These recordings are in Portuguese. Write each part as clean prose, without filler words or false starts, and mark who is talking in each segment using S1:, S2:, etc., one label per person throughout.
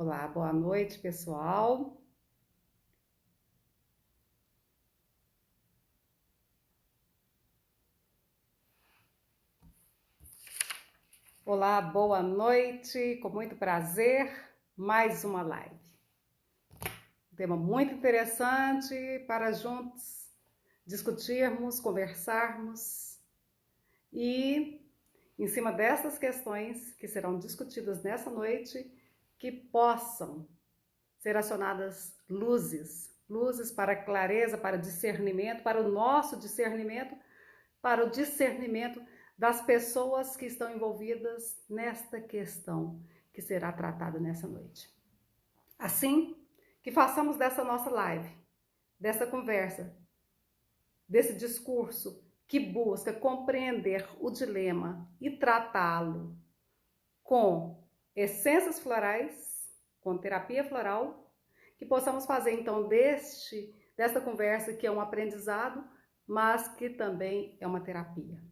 S1: Olá, boa noite, pessoal. Olá, boa noite, com muito prazer, mais uma live. Um tema muito interessante para juntos discutirmos, conversarmos e, em cima dessas questões que serão discutidas nessa noite, que possam ser acionadas luzes para clareza, para discernimento, para o nosso discernimento, para o discernimento das pessoas que estão envolvidas nesta questão que será tratada nessa noite. Assim, que façamos dessa nossa live, dessa conversa, desse discurso que busca compreender o dilema e tratá-lo com essências florais, com terapia floral, que possamos fazer então desta conversa que é um aprendizado, mas que também é uma terapia.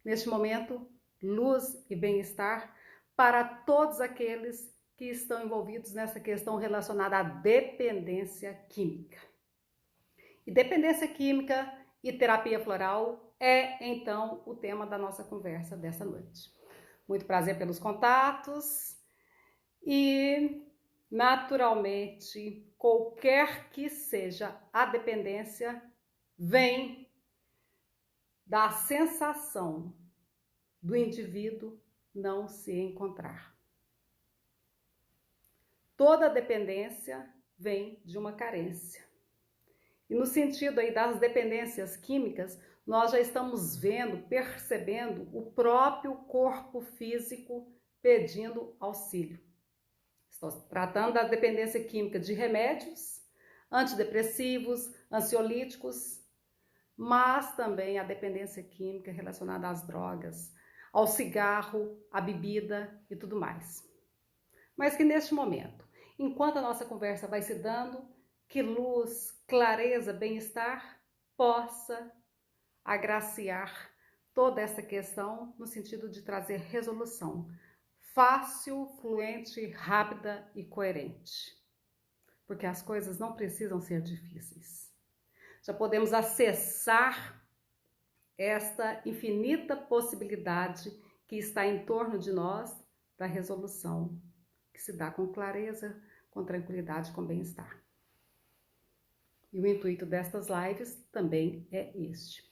S1: Neste momento, luz e bem-estar para todos aqueles que estão envolvidos nessa questão relacionada à dependência química. E dependência química e terapia floral é, então, o tema da nossa conversa dessa noite. Muito prazer pelos contatos e, naturalmente, qualquer que seja a dependência, vem da sensação do indivíduo não se encontrar. Toda dependência vem de uma carência. E no sentido aí das dependências químicas, nós já estamos vendo, percebendo o próprio corpo físico pedindo auxílio. Estou tratando da dependência química de remédios, antidepressivos, ansiolíticos, mas também a dependência química relacionada às drogas, ao cigarro, à bebida e tudo mais. Mas que neste momento, enquanto a nossa conversa vai se dando, que luz, clareza, bem-estar possa agraciar toda essa questão no sentido de trazer resolução fácil, fluente, rápida e coerente. Porque as coisas não precisam ser difíceis. Já podemos acessar esta infinita possibilidade que está em torno de nós da resolução, que se dá com clareza, com tranquilidade, com bem-estar. E o intuito destas lives também é este.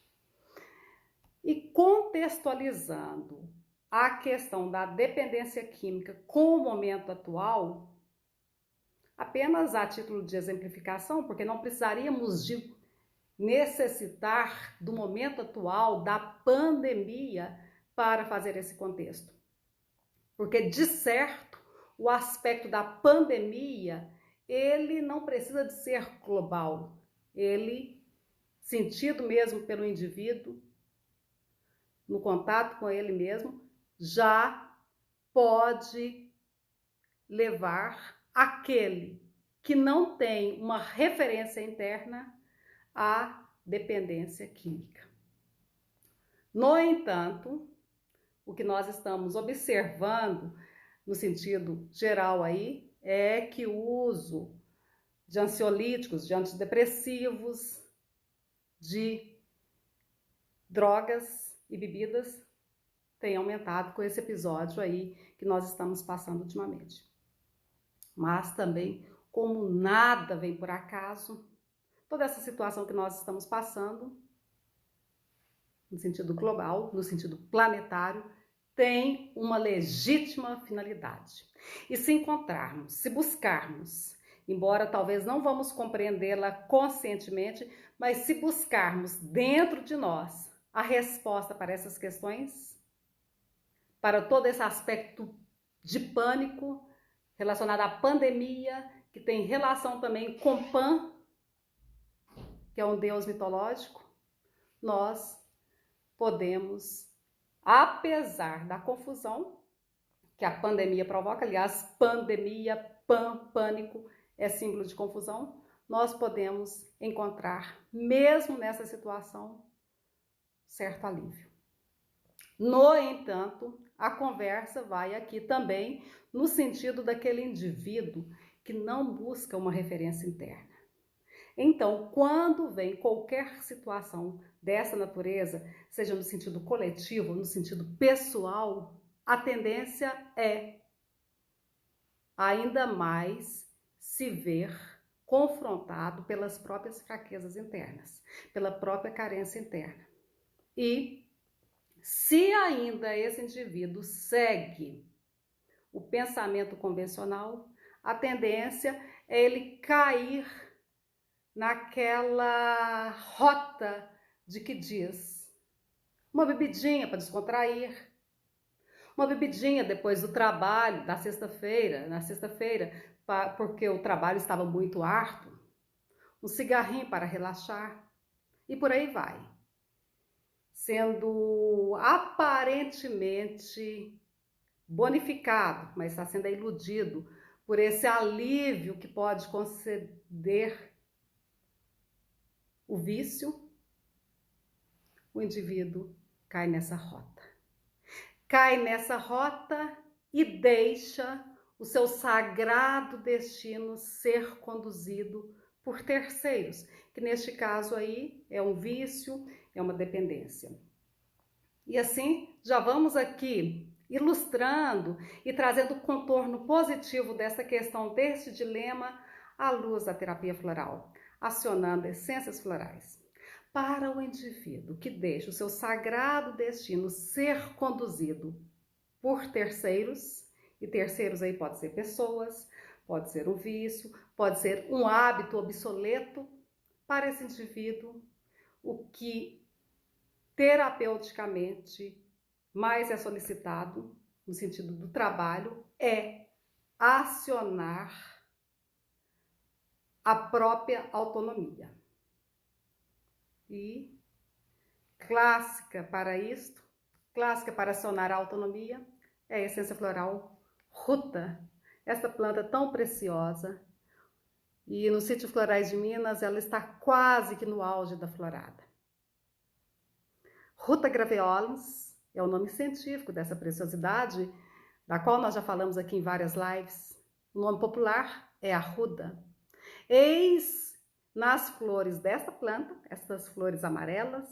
S1: E contextualizando a questão da dependência química com o momento atual, apenas a título de exemplificação, porque não precisaríamos de necessitar do momento atual da pandemia para fazer esse contexto. Porque, de certo, o aspecto da pandemia, ele não precisa de ser global. Ele, sentido mesmo pelo indivíduo, no contato com ele mesmo, já pode levar aquele que não tem uma referência interna à dependência química. No entanto, o que nós estamos observando no sentido geral aí é que o uso de ansiolíticos, de antidepressivos, de drogas e bebidas tem aumentado com esse episódio aí que nós estamos passando ultimamente. Mas também, como nada vem por acaso, toda essa situação que nós estamos passando, no sentido global, no sentido planetário, tem uma legítima finalidade. E se encontrarmos, se buscarmos, embora talvez não vamos compreendê-la conscientemente, mas se buscarmos dentro de nós a resposta para essas questões, para todo esse aspecto de pânico relacionado à pandemia, que tem relação também com Pan, que é um deus mitológico, nós podemos, apesar da confusão que a pandemia provoca, aliás, pandemia, pânico, é símbolo de confusão, nós podemos encontrar, mesmo nessa situação, certo alívio. No entanto, a conversa vai aqui também no sentido daquele indivíduo que não busca uma referência interna. Então, quando vem qualquer situação dessa natureza, seja no sentido coletivo, no sentido pessoal, a tendência é ainda mais se ver confrontado pelas próprias fraquezas internas, pela própria carência interna. E se ainda esse indivíduo segue o pensamento convencional, a tendência é ele cair naquela rota de que diz uma bebidinha para descontrair, uma bebidinha depois do trabalho, na sexta-feira, porque o trabalho estava muito árduo, um cigarrinho para relaxar e por aí vai, sendo aparentemente bonificado, mas está sendo iludido por esse alívio que pode conceder o vício. O indivíduo cai nessa rota. Cai nessa rota e deixa o seu sagrado destino ser conduzido por terceiros, que neste caso aí é um vício, é uma dependência. E assim, já vamos aqui ilustrando e trazendo o contorno positivo dessa questão, deste dilema, à luz da terapia floral, acionando essências florais. Para o indivíduo que deixa o seu sagrado destino ser conduzido por terceiros, e terceiros aí pode ser pessoas, pode ser um vício, pode ser um hábito obsoleto, para esse indivíduo, o que terapeuticamente mais é solicitado, no sentido do trabalho, é acionar a própria autonomia. E clássica para isto, clássica para acionar a autonomia, é a essência floral Ruta, essa planta tão preciosa. E no Sítio Florais de Minas, ela está quase que no auge da florada. Ruta graveolens é o nome científico dessa preciosidade, da qual nós já falamos aqui em várias lives. O nome popular é arruda. Eis nas flores desta planta, essas flores amarelas,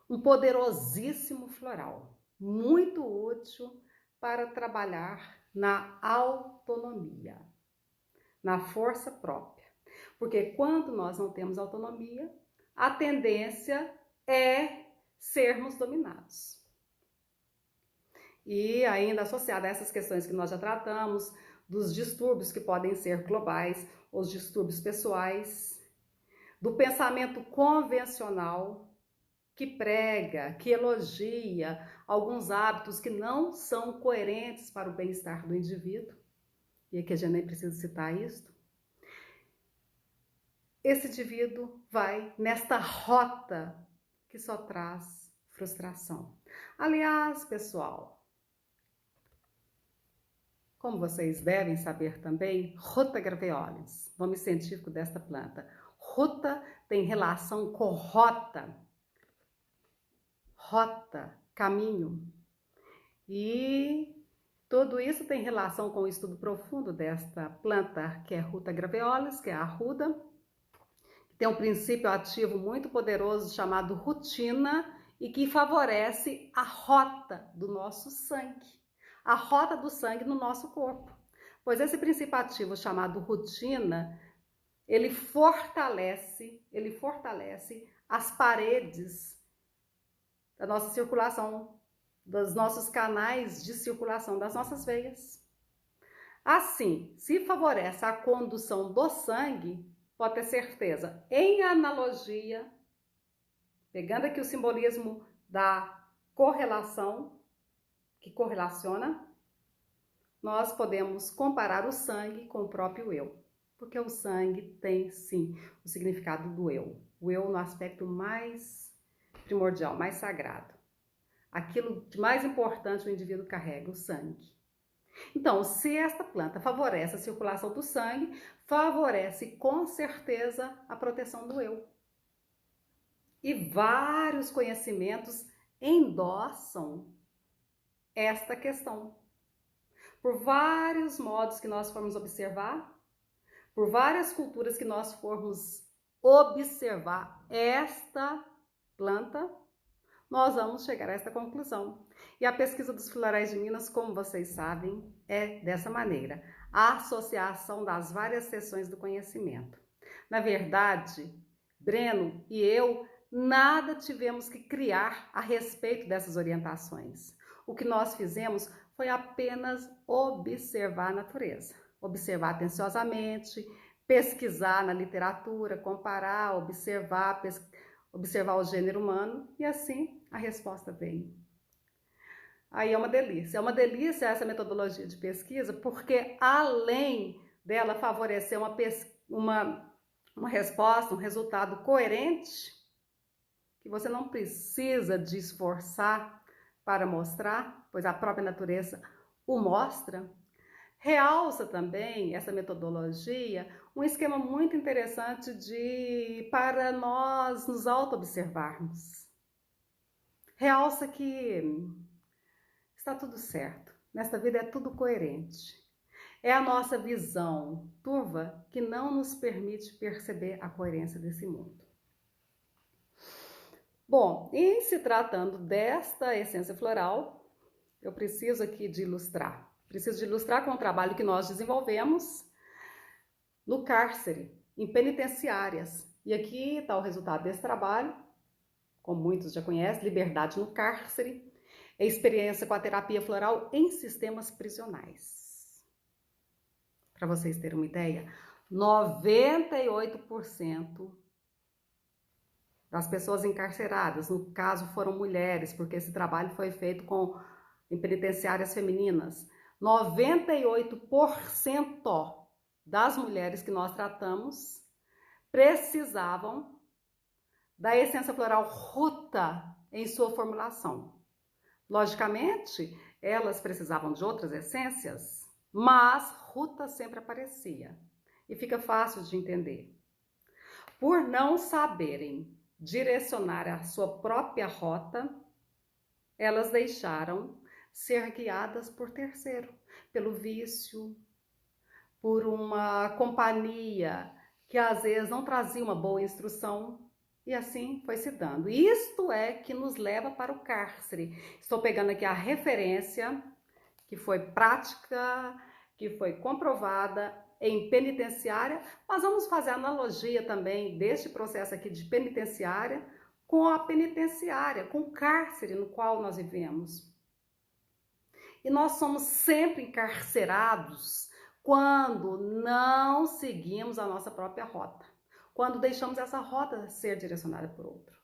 S1: um poderosíssimo floral, muito útil para trabalhar na autonomia, na força própria. Porque quando nós não temos autonomia, a tendência é sermos dominados. E ainda associada a essas questões que nós já tratamos, dos distúrbios que podem ser globais, os distúrbios pessoais, do pensamento convencional que prega, que elogia alguns hábitos que não são coerentes para o bem-estar do indivíduo, e aqui a gente nem precisa citar isso. Esse indivíduo vai nesta rota que só traz frustração. Aliás, pessoal, como vocês devem saber também, Ruta graveolens, nome científico desta planta. Ruta tem relação com rota, caminho. E tudo isso tem relação com o estudo profundo desta planta, que é Ruta graveolens, que é a arruda. Tem um princípio ativo muito poderoso chamado rutina e que favorece a rota do nosso sangue, a rota do sangue no nosso corpo. Pois esse princípio ativo chamado rutina, ele fortalece as paredes da nossa circulação, dos nossos canais de circulação das nossas veias. Assim, se favorece a condução do sangue, pode ter certeza, em analogia, pegando aqui o simbolismo da correlação, que correlaciona, nós podemos comparar o sangue com o próprio eu, porque o sangue tem, sim, o significado do eu, o eu no aspecto mais primordial, mais sagrado, aquilo de mais importante o indivíduo carrega, o sangue. Então, se esta planta favorece a circulação do sangue, favorece com certeza a proteção do eu. E vários conhecimentos endossam esta questão. Por vários modos que nós formos observar, por várias culturas que nós formos observar esta planta, nós vamos chegar a esta conclusão. E a pesquisa dos florais de Minas, como vocês sabem, é dessa maneira: a associação das várias seções do conhecimento. Na verdade, Breno e eu nada tivemos que criar a respeito dessas orientações. O que nós fizemos foi apenas observar a natureza, observar atenciosamente, pesquisar na literatura, comparar, observar o gênero humano, e assim a resposta vem. Aí é uma delícia essa metodologia de pesquisa, porque além dela favorecer uma resposta, um resultado coerente, que você não precisa de esforçar para mostrar, pois a própria natureza o mostra, realça também essa metodologia um esquema muito interessante para nós nos auto-observarmos. Realça que está tudo certo, nesta vida é tudo coerente. É a nossa visão turva que não nos permite perceber a coerência desse mundo. Bom, em se tratando desta essência floral, eu preciso aqui de ilustrar. Preciso de ilustrar com o trabalho que nós desenvolvemos no cárcere, em penitenciárias. E aqui está o resultado desse trabalho, como muitos já conhecem, Liberdade no Cárcere, é experiência com a terapia floral em sistemas prisionais. Para vocês terem uma ideia, 98% das pessoas encarceradas, no caso foram mulheres, porque esse trabalho foi feito em penitenciárias femininas, 98% das mulheres que nós tratamos precisavam da essência floral ruta em sua formulação. Logicamente, elas precisavam de outras essências, mas ruta sempre aparecia. E fica fácil de entender. Por não saberem direcionar a sua própria rota, elas deixaram ser guiadas por terceiro, pelo vício, por uma companhia que às vezes não trazia uma boa instrução, e assim foi se dando. Isto é que nos leva para o cárcere. Estou pegando aqui a referência que foi prática, que foi comprovada em penitenciária, mas vamos fazer analogia também deste processo aqui de penitenciária com a penitenciária, com o cárcere no qual nós vivemos. E nós somos sempre encarcerados quando não seguimos a nossa própria rota, quando deixamos essa rota ser direcionada por outro.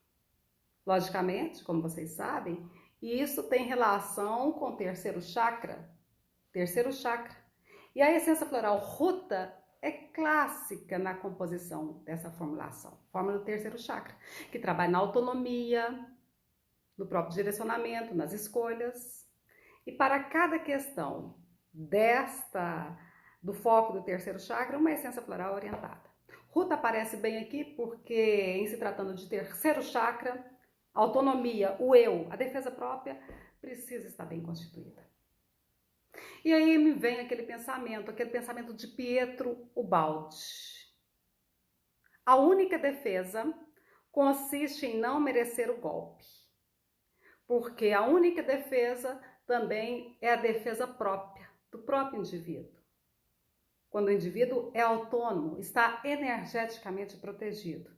S1: Logicamente, como vocês sabem, isso tem relação com o terceiro chakra. E a essência floral ruta é clássica na composição dessa formulação. Fórmula do terceiro chakra, que trabalha na autonomia, no próprio direcionamento, nas escolhas. E para cada questão do foco do terceiro chakra, uma essência floral orientada. Ruta aparece bem aqui porque, em se tratando de terceiro chakra, a autonomia, o eu, a defesa própria, precisa estar bem constituída. E aí me vem aquele pensamento de Pietro Ubaldi. A única defesa consiste em não merecer o golpe, porque a única defesa também é a defesa própria, do próprio indivíduo. Quando o indivíduo é autônomo, está energeticamente protegido,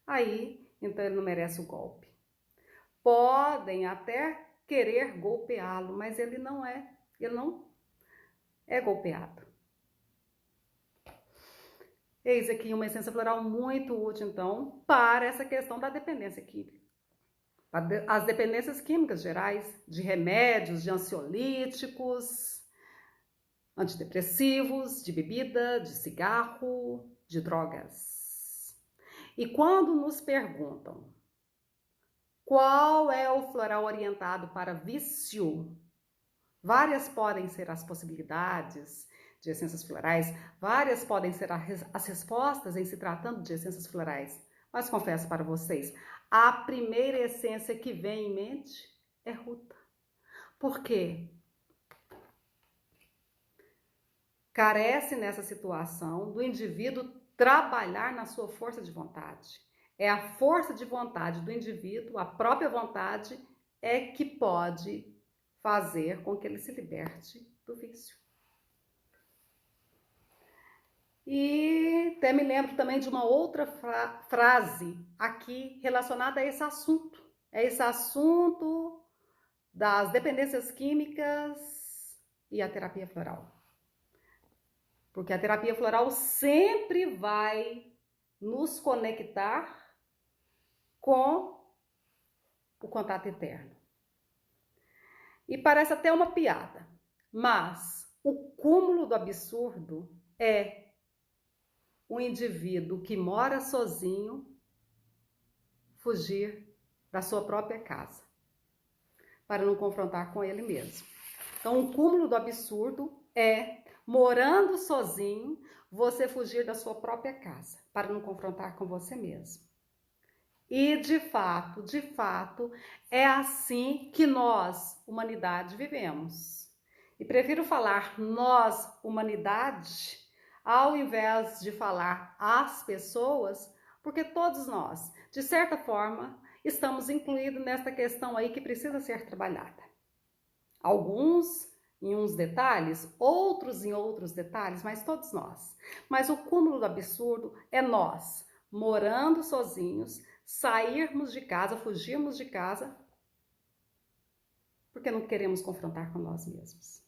S1: aí, então ele não merece o golpe. Podem até querer golpeá-lo, mas ele não é golpeado. Eis aqui uma essência floral muito útil, então, para essa questão da dependência química. As dependências químicas gerais, de remédios, de ansiolíticos, antidepressivos, de bebida, de cigarro, de drogas. E quando nos perguntam qual é o floral orientado para vício, várias podem ser as possibilidades de essências florais, várias podem ser as respostas em se tratando de essências florais. Mas confesso para vocês, a primeira essência que vem em mente é ruta. Por quê? carece nessa situação do indivíduo trabalhar na sua força de vontade. É a força de vontade do indivíduo, a própria vontade, é que pode fazer com que ele se liberte do vício. E até me lembro também de uma outra frase aqui relacionada a esse assunto. É esse assunto das dependências químicas e a terapia floral. Porque a terapia floral sempre vai nos conectar com o contato eterno. E parece até uma piada, mas o cúmulo do absurdo é um indivíduo que mora sozinho fugir da sua própria casa para não confrontar com ele mesmo. Então, o cúmulo do absurdo é, morando sozinho, você fugir da sua própria casa para não confrontar com você mesmo. E de fato, é assim que nós, humanidade, vivemos. E prefiro falar nós, humanidade, ao invés de falar as pessoas, porque todos nós, de certa forma, estamos incluídos nesta questão aí que precisa ser trabalhada. Alguns em uns detalhes, outros em outros detalhes, mas todos nós. Mas o cúmulo do absurdo é nós, morando sozinhos, sairmos de casa, fugirmos de casa, porque não queremos confrontar com nós mesmos.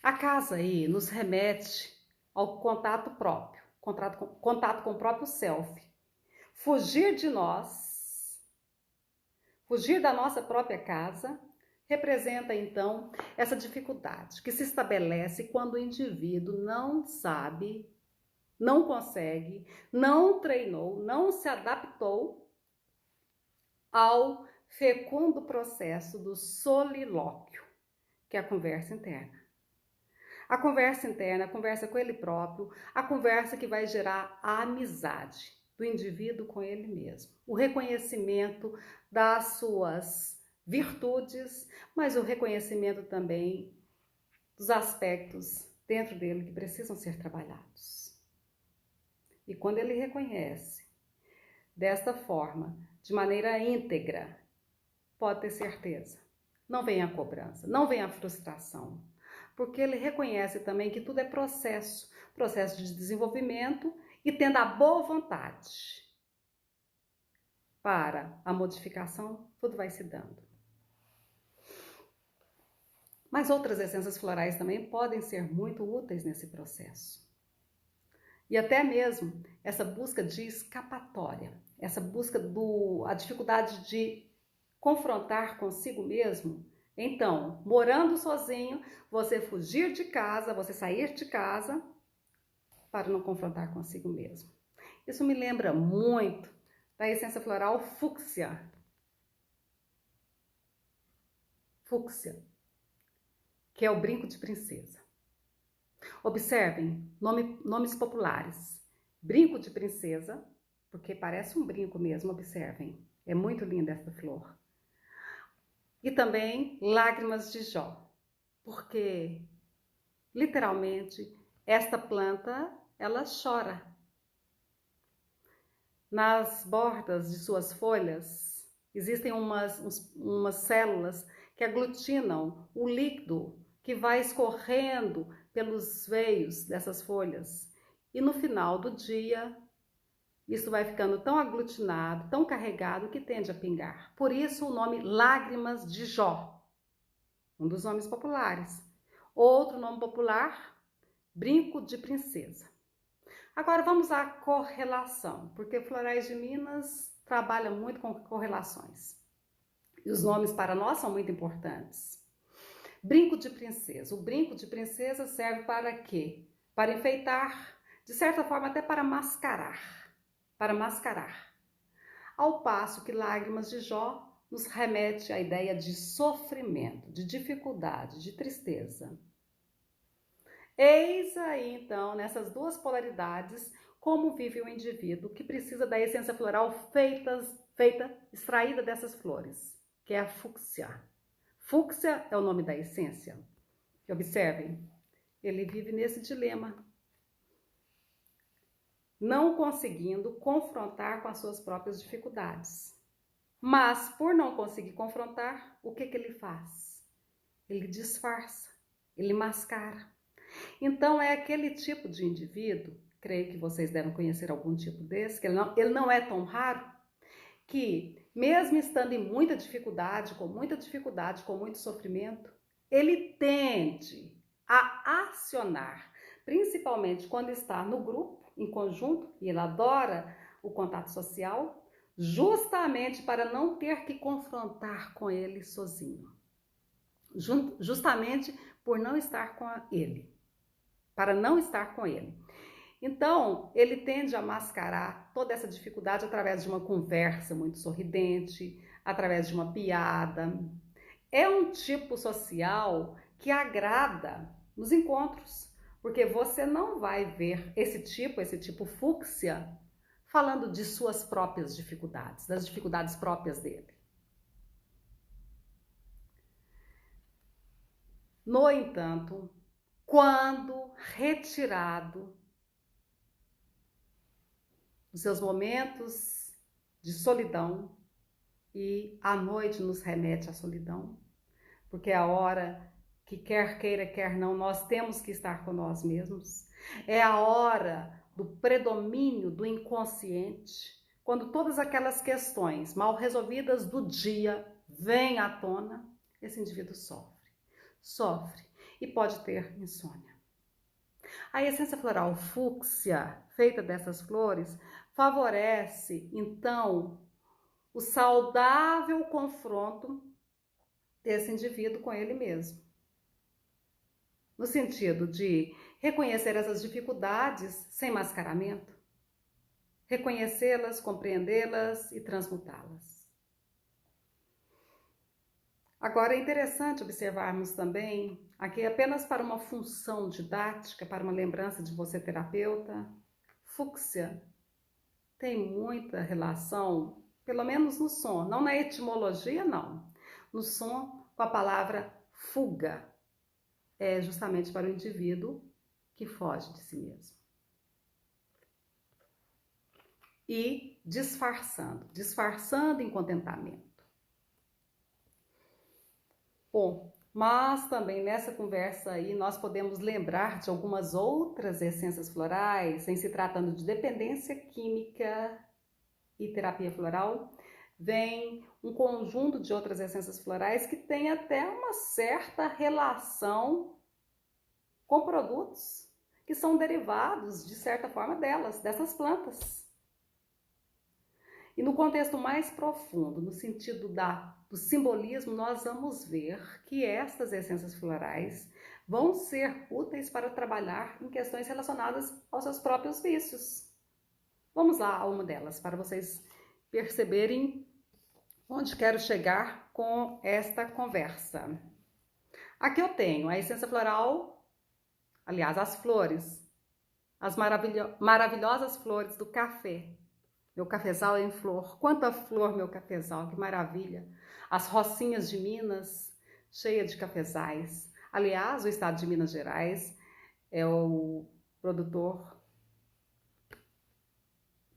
S1: A casa aí nos remete ao contato próprio, contato com o próprio self. Fugir de nós, fugir da nossa própria casa, representa então essa dificuldade que se estabelece quando o indivíduo não sabe, não consegue, não treinou, não se adaptou ao fecundo processo do solilóquio, que é a conversa interna. A conversa interna, a conversa com ele próprio, a conversa que vai gerar a amizade do indivíduo com ele mesmo. O reconhecimento das suas virtudes, mas o reconhecimento também dos aspectos dentro dele que precisam ser trabalhados. E quando ele reconhece desta forma, de maneira íntegra, pode ter certeza, não vem a cobrança, não vem a frustração, porque ele reconhece também que tudo é processo de desenvolvimento e tendo a boa vontade para a modificação, tudo vai se dando. Mas outras essências florais também podem ser muito úteis nesse processo. E até mesmo essa busca de escapatória, essa busca a dificuldade de confrontar consigo mesmo. Então, morando sozinho, você fugir de casa, você sair de casa para não confrontar consigo mesmo. Isso me lembra muito da essência floral fúcsia. Fúcsia, que é o brinco de princesa. Observem nomes populares. Brinco de princesa, porque parece um brinco mesmo, observem. É muito linda essa flor. E também lágrimas de Jó, porque literalmente esta planta, ela chora. Nas bordas de suas folhas existem umas células que aglutinam o líquido que vai escorrendo pelos veios dessas folhas. E no final do dia, isso vai ficando tão aglutinado, tão carregado, que tende a pingar. Por isso o nome Lágrimas de Jó, um dos nomes populares. Outro nome popular, Brinco de Princesa. Agora vamos à correlação, porque Florais de Minas trabalha muito com correlações. E os nomes para nós são muito importantes. Brinco de princesa. O brinco de princesa serve para quê? Para enfeitar, de certa forma até para mascarar. Ao passo que Lágrimas de Jó nos remete à ideia de sofrimento, de dificuldade, de tristeza. Eis aí, então, nessas duas polaridades, como vive o indivíduo que precisa da essência floral extraída dessas flores, que é a fúcsia. Fúcsia é o nome da essência. Observem, Ele vive nesse dilema, não conseguindo confrontar com as suas próprias dificuldades. Mas, por não conseguir confrontar, o que ele faz? Ele disfarça, ele mascara. Então, é aquele tipo de indivíduo, creio que vocês devem conhecer algum tipo desse, que ele não é tão raro, que mesmo estando em muita dificuldade, com muito sofrimento, ele tende a acionar, principalmente quando está no grupo, em conjunto, e ele adora o contato social, justamente para não ter que confrontar com ele sozinho. Justamente por não estar com ele, para não estar com ele. Então, ele tende a mascarar toda essa dificuldade através de uma conversa muito sorridente, através de uma piada. É um tipo social que agrada nos encontros, porque você não vai ver esse tipo fúcsia, falando de suas próprias dificuldades, das dificuldades próprias dele. No entanto, quando retirado dos seus momentos de solidão, e a noite nos remete à solidão, porque é a hora que quer queira, quer não, nós temos que estar com nós mesmos. É a hora do predomínio do inconsciente, quando todas aquelas questões mal resolvidas do dia vêm à tona, esse indivíduo sofre e pode ter insônia. A essência floral fúcsia, feita dessas flores, favorece, então, o saudável confronto desse indivíduo com ele mesmo. No sentido de reconhecer essas dificuldades sem mascaramento, reconhecê-las, compreendê-las e transmutá-las. Agora é interessante observarmos também, aqui apenas para uma função didática, para uma lembrança de você terapeuta, fúcsia tem muita relação, pelo menos no som, não na etimologia não, no som com a palavra fuga, é justamente para o indivíduo que foge de si mesmo. E disfarçando em contentamento. Bom, mas também nessa conversa aí nós podemos lembrar de algumas outras essências florais, em se tratando de dependência química e terapia floral, vem um conjunto de outras essências florais que tem até uma certa relação com produtos que são derivados, de certa forma, dessas plantas. E no contexto mais profundo, no sentido do simbolismo, nós vamos ver que estas essências florais vão ser úteis para trabalhar em questões relacionadas aos seus próprios vícios. Vamos lá a uma delas, para vocês perceberem onde quero chegar com esta conversa. Aqui eu tenho a essência floral, aliás, as flores, as maravilhosas flores do café. Meu cafezal é em flor. Quanta flor, meu cafezal, que maravilha. As rocinhas de Minas, cheia de cafezais. Aliás, o estado de Minas Gerais é o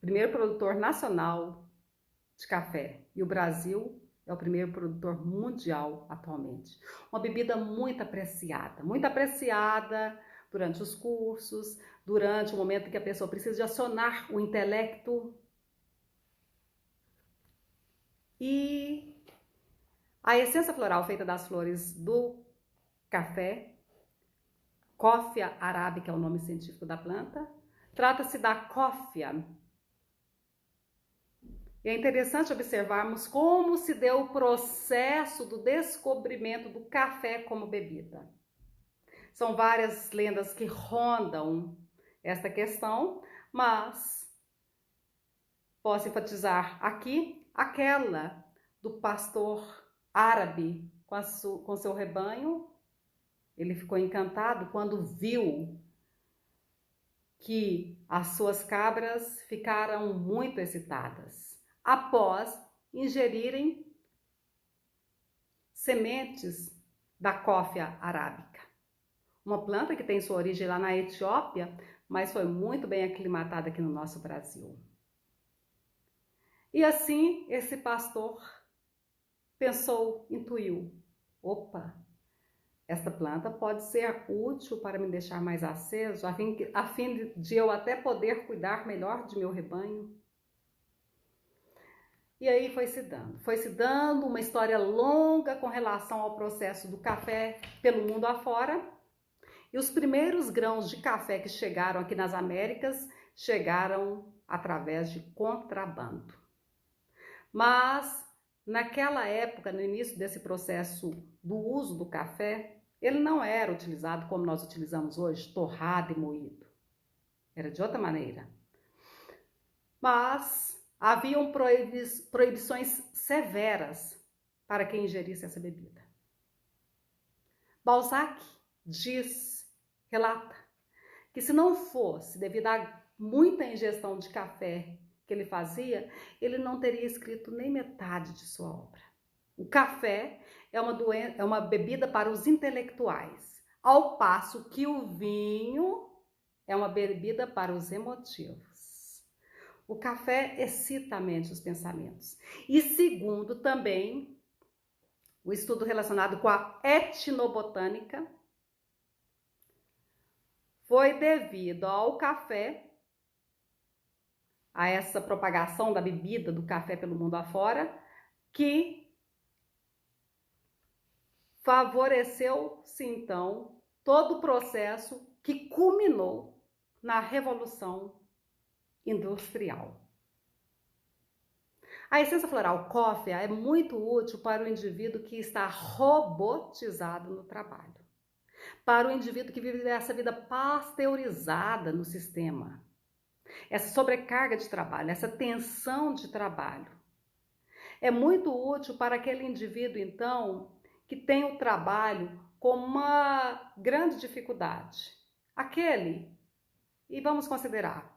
S1: primeiro produtor nacional de café. E o Brasil é o primeiro produtor mundial atualmente. Uma bebida muito apreciada durante os cursos, durante o momento em que a pessoa precisa de acionar o intelecto. E a essência floral feita das flores do café, Coffea arabica é o nome científico da planta, trata-se da coffea. E é interessante observarmos como se deu o processo do descobrimento do café como bebida. São várias lendas que rondam esta questão, mas posso enfatizar aqui aquela do pastor árabe com seu rebanho. Ele ficou encantado quando viu que as suas cabras ficaram muito excitadas após ingerirem sementes da Coffea arábica. uma planta que tem sua origem lá na Etiópia, mas foi muito bem aclimatada aqui no nosso Brasil. E assim, esse pastor pensou, intuiu, opa, esta planta pode ser útil para me deixar mais aceso, a fim de eu até poder cuidar melhor de meu rebanho. E aí foi se dando uma história longa com relação ao processo do café pelo mundo afora. E os primeiros grãos de café que chegaram aqui nas Américas chegaram através de contrabando. Mas naquela época, no início desse processo do uso do café, ele não era utilizado como nós utilizamos hoje, torrado e moído. Era de outra maneira. Mas haviam proibições severas para quem ingerisse essa bebida. Balzac relata, que se não fosse devido a muita ingestão de café que ele fazia, ele não teria escrito nem metade de sua obra. O café é uma bebida para os intelectuais, ao passo que o vinho é uma bebida para os emotivos. O café excita a mente, os pensamentos. E segundo também o estudo relacionado com a etnobotânica, foi devido ao café, a essa propagação da bebida do café pelo mundo afora, que favoreceu-se então todo o processo que culminou na Revolução Industrial. A essência floral cóffea é muito útil para o indivíduo que está robotizado no trabalho, para o indivíduo que vive essa vida pasteurizada no sistema, essa sobrecarga de trabalho, essa tensão de trabalho. É muito útil para aquele indivíduo, então, que tem o trabalho como uma grande dificuldade. Aquele, e vamos considerar,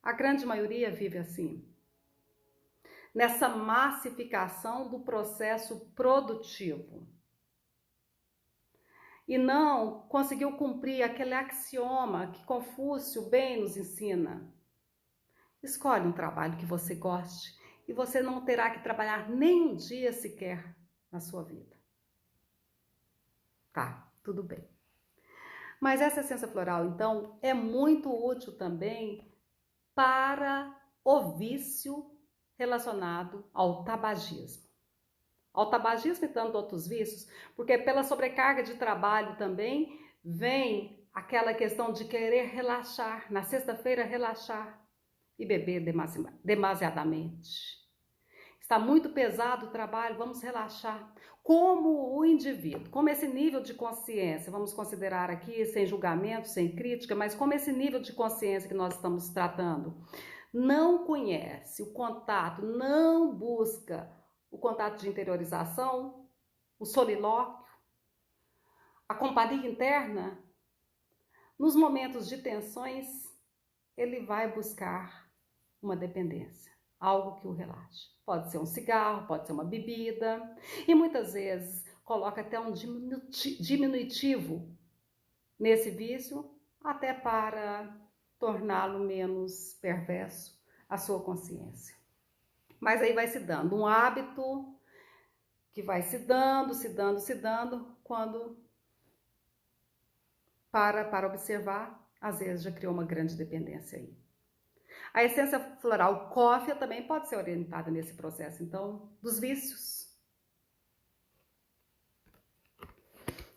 S1: a grande maioria vive assim, nessa massificação do processo produtivo. E não conseguiu cumprir aquele axioma que Confúcio bem nos ensina. Escolhe um trabalho que você goste e você não terá que trabalhar nem um dia sequer na sua vida. Tá, tudo bem. Mas essa essência floral, então, é muito útil também para o vício relacionado ao tabagismo. Ao tabagismo e tanto outros vícios, porque pela sobrecarga de trabalho também vem aquela questão de querer relaxar, na sexta-feira relaxar e beber demasiadamente. Está muito pesado o trabalho, vamos relaxar. Como o indivíduo, como esse nível de consciência, vamos considerar aqui, sem julgamento, sem crítica, mas como esse nível de consciência que nós estamos tratando, não conhece o contato, não busca o contato de interiorização, o solilóquio, a companhia interna, nos momentos de tensões, ele vai buscar uma dependência, algo que o relaxe. Pode ser um cigarro, pode ser uma bebida, e muitas vezes coloca até um diminutivo nesse vício, até para torná-lo menos perverso a sua consciência. Mas aí vai se dando um hábito que vai se dando, quando para observar, às vezes já criou uma grande dependência aí. A essência floral cóffea também pode ser orientada nesse processo, então, dos vícios.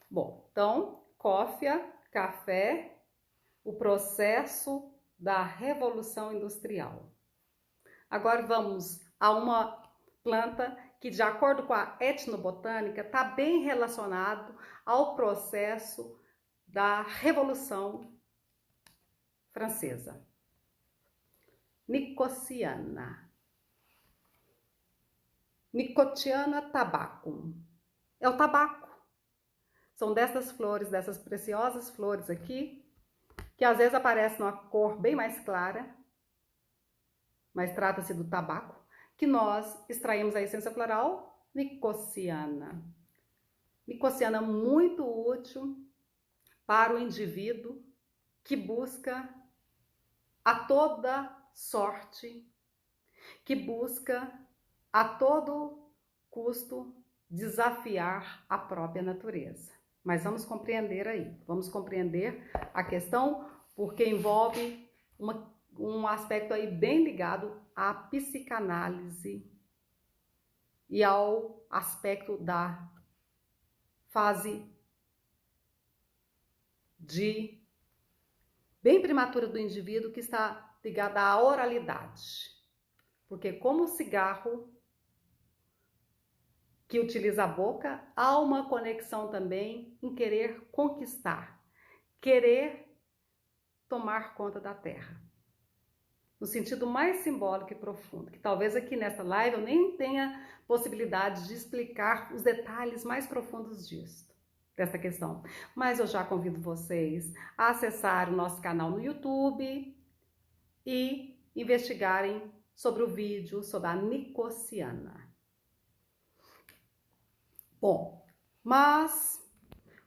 S1: Bom, então, cóffea, café, o processo da Revolução Industrial. Agora vamos a uma planta que, de acordo com a etnobotânica, está bem relacionado ao processo da Revolução Francesa. Nicotiana. Nicotiana tabacum. É o tabaco. São dessas flores, dessas preciosas flores aqui, que às vezes aparecem numa cor bem mais clara, mas trata-se do tabaco, que nós extraímos a essência floral nicotiana. Nicotiana muito útil para o indivíduo que busca a toda sorte, que busca a todo custo desafiar a própria natureza. Mas vamos compreender aí, vamos compreender a questão porque envolve um aspecto aí bem ligado à psicanálise e ao aspecto da fase bem prematura do indivíduo que está ligada à oralidade. Porque como o cigarro que utiliza a boca, há uma conexão também em querer conquistar, querer tomar conta da terra. No sentido mais simbólico e profundo, que talvez aqui nessa live eu nem tenha possibilidade de explicar os detalhes mais profundos dessa questão. Mas eu já convido vocês a acessar o nosso canal no YouTube e investigarem sobre o vídeo sobre a Nicotiana. Bom, mas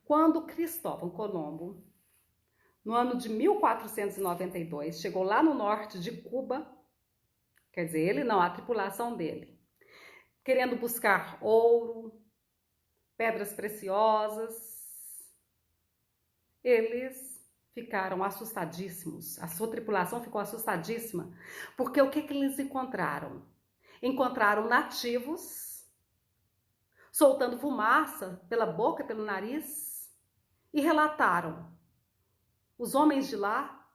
S1: quando Cristóvão Colombo, no ano de 1492, chegou lá no norte de Cuba, quer dizer, ele não, a tripulação dele, querendo buscar ouro, pedras preciosas, eles ficaram assustadíssimos, a sua tripulação ficou assustadíssima, porque o que eles encontraram? Encontraram nativos soltando fumaça pela boca, pelo nariz, e relataram: os homens de lá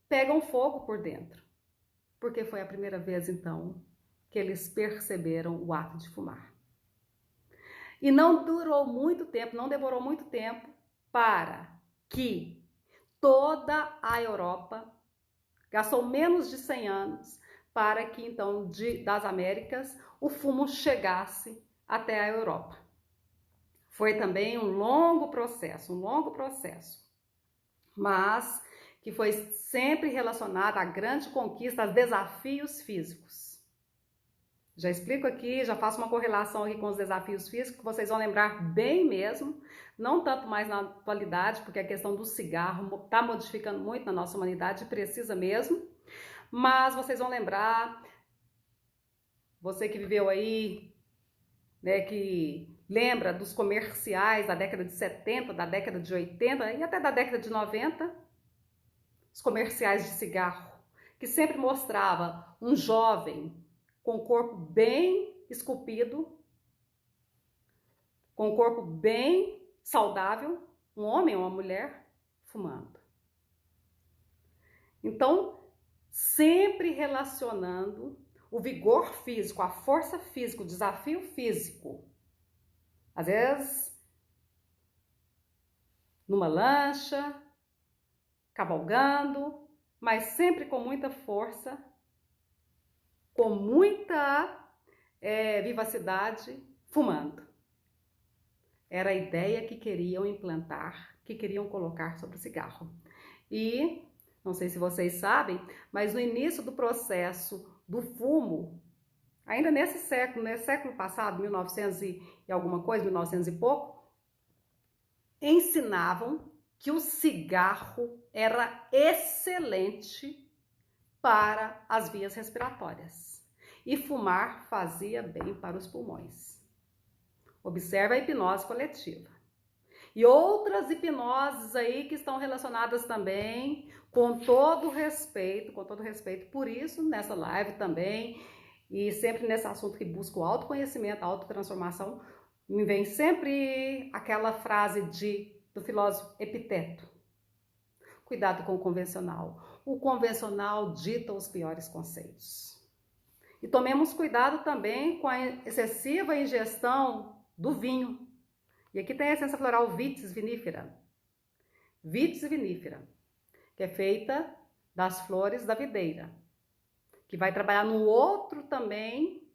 S1: pegam fogo por dentro, porque foi a primeira vez então que eles perceberam o ato de fumar. E não durou muito tempo, não demorou muito tempo para que toda a Europa gastou menos de 100 anos para que então das Américas o fumo chegasse até a Europa. Foi também um longo processo, mas que foi sempre relacionado à grande conquista, aos desafios físicos. Já explico aqui, já faço uma correlação aqui com os desafios físicos, que vocês vão lembrar bem mesmo, não tanto mais na atualidade, porque a questão do cigarro está modificando muito na nossa humanidade, precisa mesmo, mas vocês vão lembrar, você que viveu aí, né, que lembra dos comerciais da década de 70, da década de 80 e até da década de 90, os comerciais de cigarro, que sempre mostrava um jovem com o corpo bem esculpido, com o corpo bem saudável, um homem ou uma mulher, fumando. Então, sempre relacionando o vigor físico, a força física, o desafio físico. Às vezes, numa lancha, cavalgando, mas sempre com muita força, com muita vivacidade, fumando. Era a ideia que queriam implantar, que queriam colocar sobre o cigarro. E, não sei se vocês sabem, mas no início do processo do fumo, ainda nesse século passado, 1900 e alguma coisa, 1900 e pouco, ensinavam que o cigarro era excelente para as vias respiratórias e fumar fazia bem para os pulmões. Observa a hipnose coletiva. E outras hipnoses aí que estão relacionadas também, com todo respeito, por isso, nessa live também, e sempre nesse assunto que busca o autoconhecimento, a autotransformação, me vem sempre aquela frase do filósofo Epiteto: cuidado com o convencional. O convencional dita os piores conceitos. E tomemos cuidado também com a excessiva ingestão do vinho. E aqui tem a essência floral Vitis vinifera. Vitis vinifera, que é feita das flores da videira, que vai trabalhar no outro também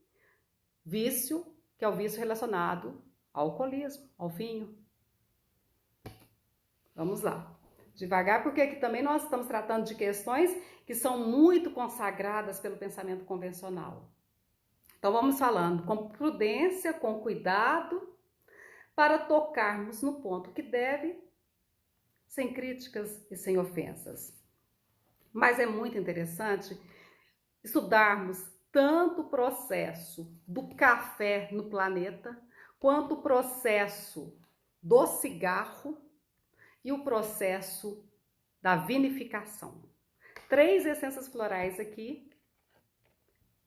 S1: vício, que é o vício relacionado ao alcoolismo, ao vinho. Vamos lá. Devagar, porque aqui também nós estamos tratando de questões que são muito consagradas pelo pensamento convencional. Então vamos falando com prudência, com cuidado, para tocarmos no ponto que deve sem críticas e sem ofensas. Mas é muito interessante estudarmos tanto o processo do café no planeta, quanto o processo do cigarro e o processo da vinificação. 3 essências florais aqui,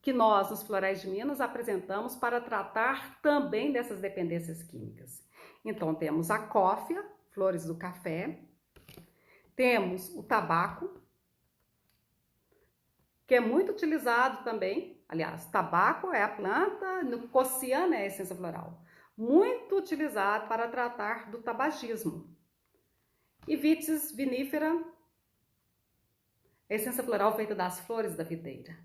S1: que nós, nos Florais de Minas, apresentamos para tratar também dessas dependências químicas. Então, temos a cófia, flores do café, temos o tabaco, que é muito utilizado também. Aliás, tabaco é a planta, nicotiana é a essência floral, muito utilizado para tratar do tabagismo. E Vitis vinifera, essência floral feita das flores da videira.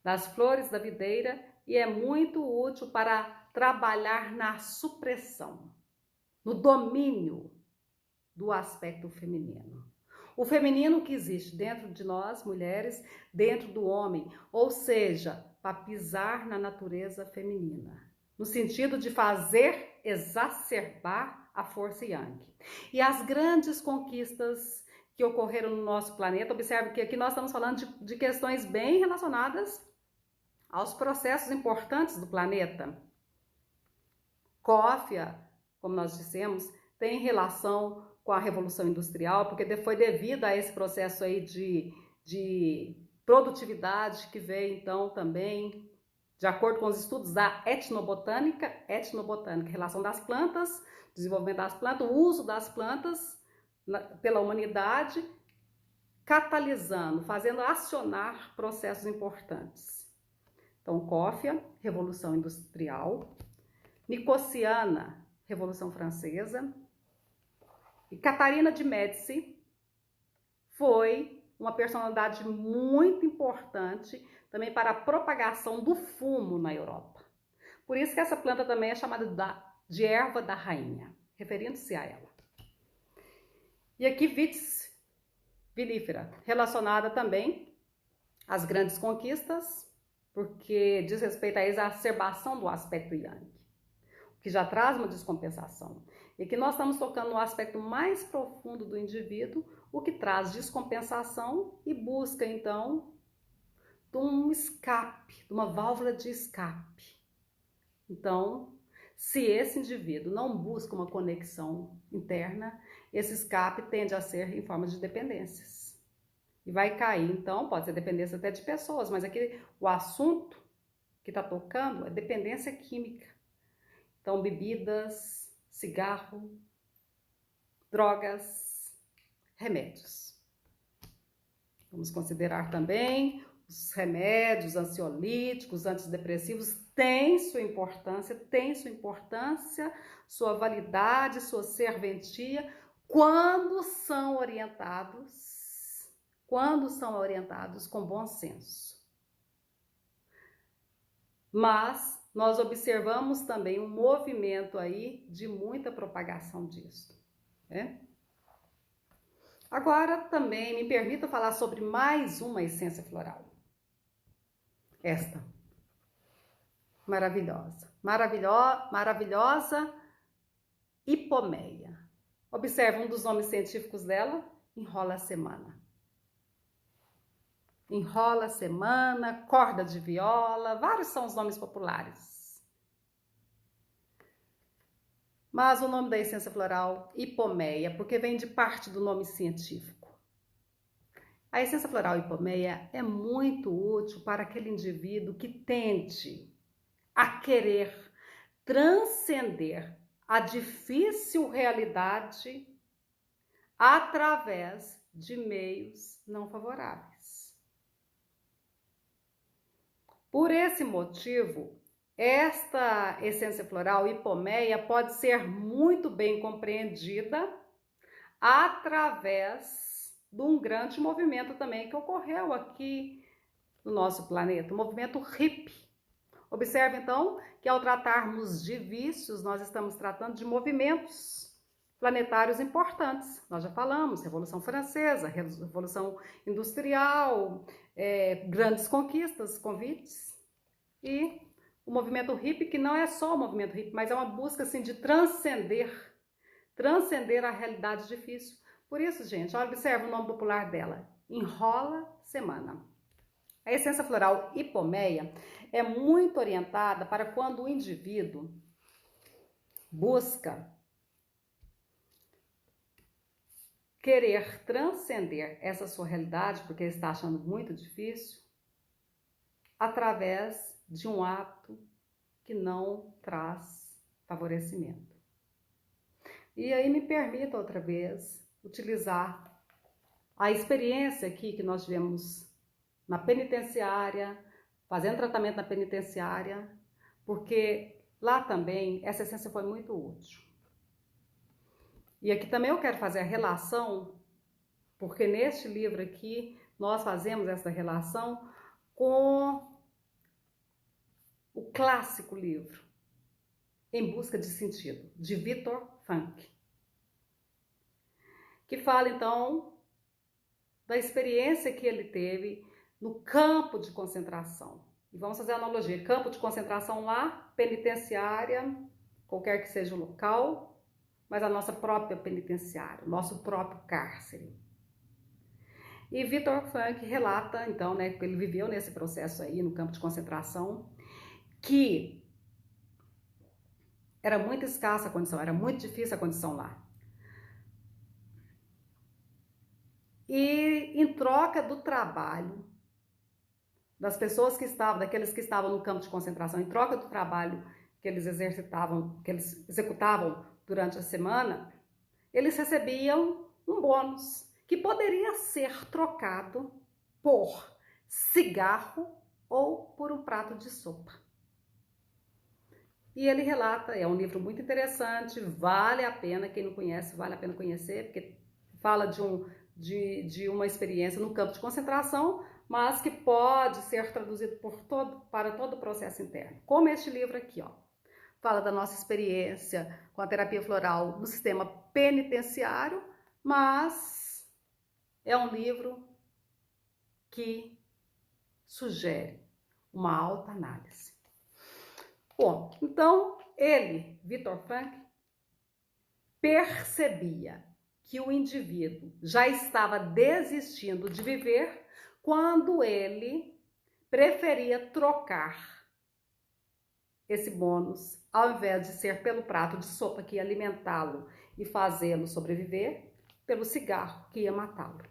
S1: Das flores da videira, e é muito útil para trabalhar na supressão, no domínio do aspecto feminino. O feminino que existe dentro de nós, mulheres, dentro do homem, ou seja, para pisar na natureza feminina, no sentido de fazer exacerbar a força yang. E as grandes conquistas que ocorreram no nosso planeta, observe que aqui nós estamos falando de questões bem relacionadas aos processos importantes do planeta. Cófia, como nós dissemos, tem relação com a Revolução Industrial, porque foi devido a esse processo aí de produtividade que veio, então, também, de acordo com os estudos da etnobotânica, relação das plantas, desenvolvimento das plantas, o uso das plantas pela humanidade, catalisando, fazendo acionar processos importantes. Então, cófia, Revolução Industrial, nicotiana, Revolução Francesa, e Catarina de Médici foi uma personalidade muito importante também para a propagação do fumo na Europa. Por isso que essa planta também é chamada de erva da rainha, referindo-se a ela. E aqui Vitis vinifera, relacionada também às grandes conquistas, porque diz respeito à exacerbação do aspecto yang, que já traz uma descompensação. E que nós estamos tocando no aspecto mais profundo do indivíduo, o que traz descompensação e busca, então, de um escape, de uma válvula de escape. Então, se esse indivíduo não busca uma conexão interna, esse escape tende a ser em forma de dependências. E vai cair, então, pode ser dependência até de pessoas, mas aqui o assunto que está tocando é dependência química. Então, bebidas, cigarro, drogas, remédios. Vamos considerar também os remédios ansiolíticos, antidepressivos, têm sua importância, sua validade, sua serventia, quando são orientados com bom senso. Mas nós observamos também um movimento aí de muita propagação disso, né? Agora também me permita falar sobre mais uma essência floral. Esta, maravilhosa hipomeia. Observa um dos nomes científicos dela, enrola semana. Enrola semana, corda de viola, vários são os nomes populares. Mas o nome da essência floral, hipomeia, porque vem de parte do nome científico. A essência floral hipomeia é muito útil para aquele indivíduo que tende a querer transcender a difícil realidade através de meios não favoráveis. Por esse motivo, esta essência floral hipomeia pode ser muito bem compreendida através de um grande movimento também que ocorreu aqui no nosso planeta, o movimento hippie. Observe então que ao tratarmos de vícios, nós estamos tratando de movimentos planetários importantes. Nós já falamos, Revolução Francesa, Revolução Industrial, grandes conquistas, convites, e o movimento hippie, que não é só o movimento hippie, mas é uma busca assim, de transcender transcender a realidade difícil. Por isso, gente, observa o nome popular dela, Enrola Semana. A essência floral hipomeia é muito orientada para quando o indivíduo busca querer transcender essa sua realidade, porque ele está achando muito difícil, através de um ato que não traz favorecimento. E aí me permita outra vez utilizar a experiência aqui que nós tivemos na penitenciária, fazendo tratamento na penitenciária, porque lá também essa essência foi muito útil. E aqui também eu quero fazer a relação, porque neste livro aqui nós fazemos essa relação com o clássico livro Em Busca de Sentido, de Viktor Frankl, que fala então da experiência que ele teve no campo de concentração. E vamos fazer a analogia, campo de concentração lá, penitenciária, qualquer que seja o local, mas a nossa própria penitenciária, o nosso próprio cárcere. E Viktor Frankl relata, então, né, que ele viveu nesse processo aí, no campo de concentração, que era muito escassa a condição, era muito difícil a condição lá. E em troca do trabalho das pessoas que estavam, daqueles que estavam no campo de concentração, em troca do trabalho que eles exercitavam, que eles executavam durante a semana, eles recebiam um bônus que poderia ser trocado por cigarro ou por um prato de sopa. E ele relata, é um livro muito interessante, vale a pena, quem não conhece, vale a pena conhecer, porque fala de uma experiência no campo de concentração, mas que pode ser traduzido para todo o processo interno. Como este livro aqui, ó, fala da nossa experiência com a terapia floral no sistema penitenciário, mas é um livro que sugere uma autoanálise. Bom, então ele, Viktor Frankl, percebia que o indivíduo já estava desistindo de viver quando ele preferia trocar esse bônus, ao invés de ser pelo prato de sopa que ia alimentá-lo e fazê-lo sobreviver, pelo cigarro que ia matá-lo.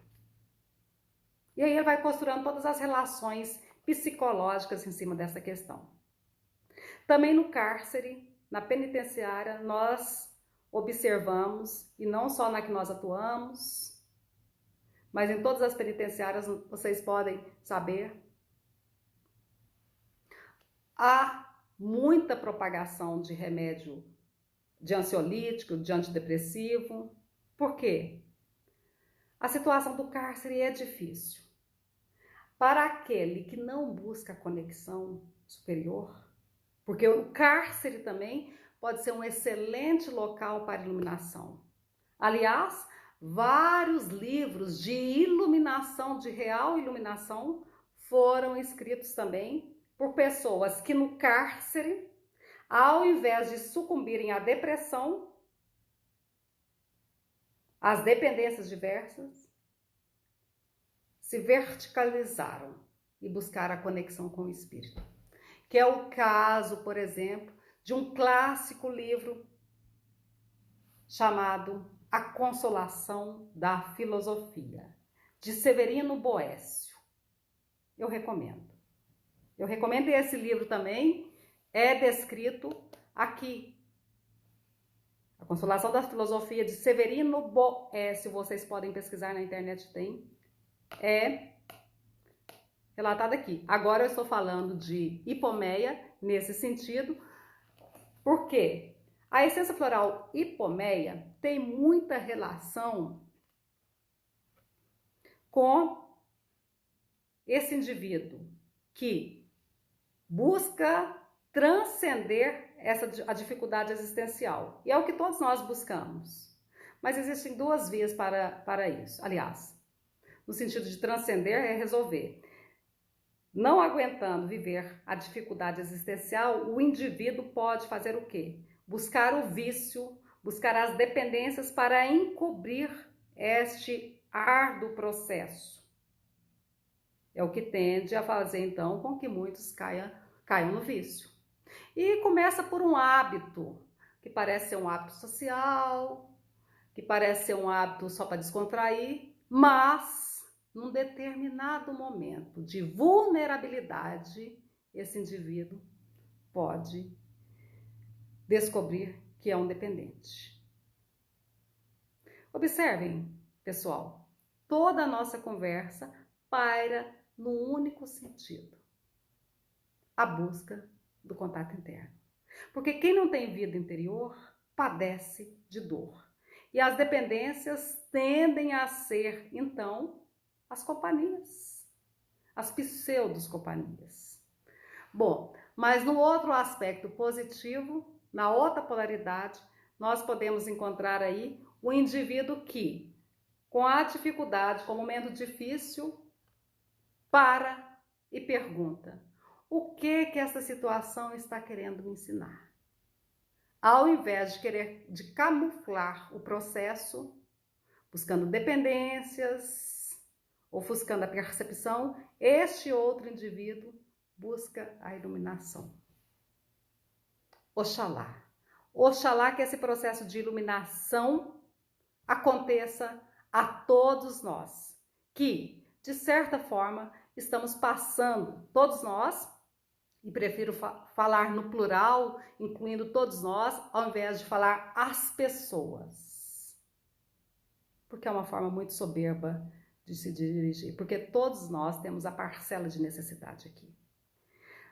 S1: E aí ele vai costurando todas as relações psicológicas em cima dessa questão. Também no cárcere, na penitenciária, nós observamos, e não só na que nós atuamos, mas em todas as penitenciárias vocês podem saber, há muita propagação de remédio de ansiolítico, de antidepressivo. Por quê? A situação do cárcere é difícil. Para aquele que não busca a conexão superior, porque o cárcere também pode ser um excelente local para iluminação. Aliás, vários livros de iluminação, de real iluminação, foram escritos também por pessoas que no cárcere, ao invés de sucumbirem à depressão, às dependências diversas, se verticalizaram e buscaram a conexão com o espírito. Que é o caso, por exemplo, de um clássico livro chamado A Consolação da Filosofia, de Severino Boécio. Eu recomendo. Eu recomendo esse livro também, é descrito aqui. A Consolação da Filosofia, de Severino Boécio, vocês podem pesquisar na internet, tem. É relatado aqui. Agora eu estou falando de hipomeia nesse sentido, porque a essência floral hipomeia tem muita relação com esse indivíduo que busca transcender a dificuldade existencial. E é o que todos nós buscamos. Mas existem duas vias para isso. Aliás, no sentido de transcender é resolver. Não aguentando viver a dificuldade existencial, o indivíduo pode fazer o quê? Buscar o vício, buscará as dependências para encobrir este árduo processo. É o que tende a fazer, então, com que muitos caiam no vício. E começa por um hábito, que parece ser um hábito social, que parece ser um hábito só para descontrair, mas, num determinado momento de vulnerabilidade, esse indivíduo pode descobrir que é um dependente. Observem, pessoal, toda a nossa conversa paira no único sentido: a busca do contato interno. Porque quem não tem vida interior padece de dor. E as dependências tendem a ser, então, as companhias, as pseudo-companhias. Bom, mas no outro aspecto positivo, na outra polaridade, nós podemos encontrar aí o indivíduo que, com a dificuldade, com o momento difícil, para e pergunta: o que essa situação está querendo me ensinar? Ao invés de camuflar o processo, buscando dependências, ofuscando a percepção, este outro indivíduo busca a iluminação. Oxalá. Oxalá que esse processo de iluminação aconteça a todos nós, que, de certa forma, estamos passando, todos nós, e prefiro falar no plural, incluindo todos nós, ao invés de falar as pessoas. Porque é uma forma muito soberba de se dirigir, porque todos nós temos a parcela de necessidade aqui.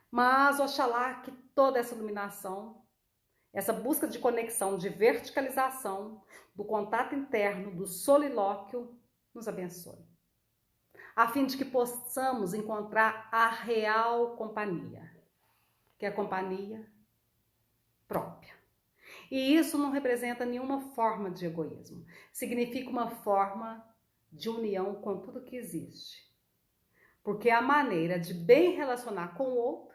S1: Mas oxalá que toda essa iluminação, essa busca de conexão, de verticalização, do contato interno, do solilóquio, nos abençoe, a fim de que possamos encontrar a real companhia, que é a companhia própria. E isso não representa nenhuma forma de egoísmo, significa uma forma de união com tudo que existe. Porque a maneira de bem relacionar com o outro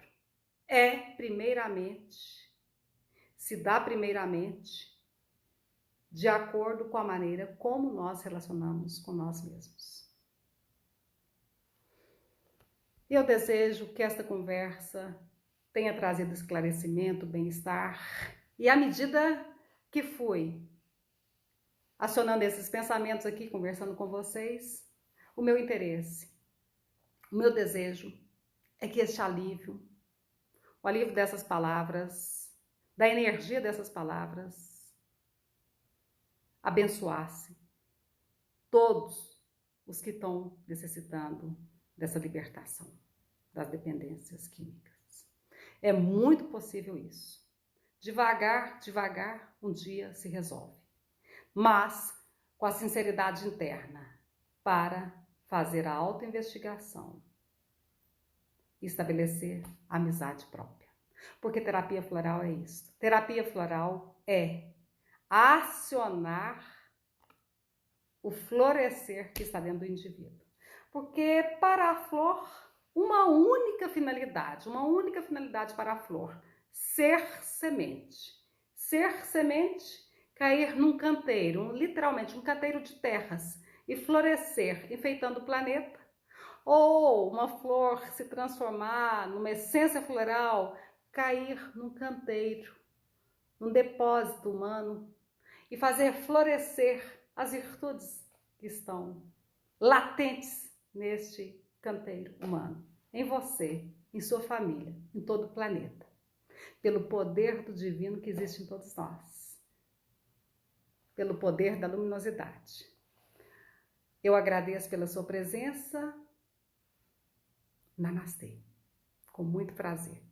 S1: se dá primeiramente de acordo com a maneira como nós relacionamos com nós mesmos. Eu desejo que esta conversa tenha trazido esclarecimento, bem-estar, e à medida que fui acionando esses pensamentos aqui, conversando com vocês, o meu interesse, o meu desejo é que este alívio, o alívio dessas palavras, da energia dessas palavras, abençoasse todos os que estão necessitando dessa libertação das dependências químicas. É muito possível isso. Devagar, devagar, um dia se resolve. Mas com a sinceridade interna para fazer a autoinvestigação e estabelecer a amizade própria. Porque terapia floral é isso. Terapia floral é acionar o florescer que está dentro do indivíduo. Porque para a flor, uma única finalidade para a flor: ser semente. Ser semente, cair num canteiro, literalmente um canteiro de terras, e florescer, enfeitando o planeta. Ou uma flor se transformar numa essência floral, cair num canteiro, num depósito humano, e fazer florescer as virtudes que estão latentes neste canteiro humano, em você, em sua família, em todo o planeta, pelo poder do divino que existe em todos nós, pelo poder da luminosidade. Eu agradeço pela sua presença. Namastê. Com muito prazer.